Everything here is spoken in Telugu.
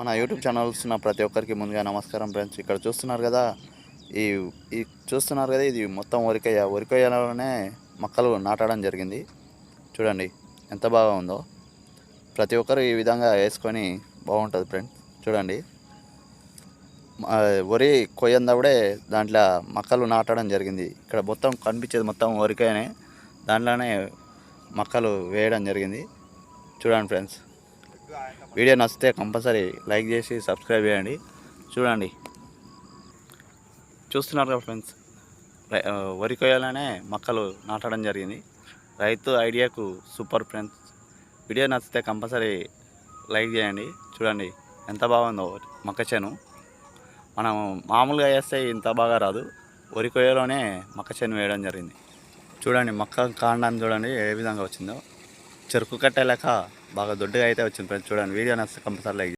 మన యూట్యూబ్ ఛానల్ చూస్తున్న ప్రతి ఒక్కరికి ముందుగా నమస్కారం ఫ్రెండ్స్. ఇక్కడ చూస్తున్నారు కదా, ఈ ఈ చూస్తున్నారు కదా, ఇది మొత్తం వరికొయ్యలోనే మొక్కలు నాటడం జరిగింది. చూడండి ఎంత బాగా ఉందో. ప్రతి ఒక్కరు ఈ విధంగా వేసుకొని బాగుంటుంది ఫ్రెండ్స్. చూడండి, వరి కొయ్యందప్పుడే దాంట్లో మొక్కలు నాటడం జరిగింది. ఇక్కడ మొత్తం కనిపించేది మొత్తం వరికాయనే, దాంట్లోనే మొక్కలు వేయడం జరిగింది. చూడండి ఫ్రెండ్స్, వీడియో నచ్చితే కంపల్సరీ లైక్ చేసి సబ్స్క్రైబ్ చేయండి. చూడండి, చూస్తున్నారు కదా ఫ్రెండ్స్, వరి కొయ్యాలనే మొక్కలు నాటడం జరిగింది. రైతు ఐడియాకు సూపర్ ఫ్రెండ్స్. వీడియో నచ్చితే కంపల్సరీ లైక్ చేయండి. చూడండి ఎంత బాగుందో మొక్క చేను. మనం మామూలుగా వేస్తే ఇంత బాగా రాదు, వరి కొయ్యలోనే మొక్క చేను వేయడం జరిగింది. చూడండి మొక్క కాండాన్ని చూడండి ఏ విధంగా వచ్చిందో. చెరుకు కట్టే లెక్క బాగా దొడ్డుగా అయితే వచ్చింది ఫ్రెండ్స్. చూడండి, వీడియో నచ్చితే కంపల్సరీ లైక్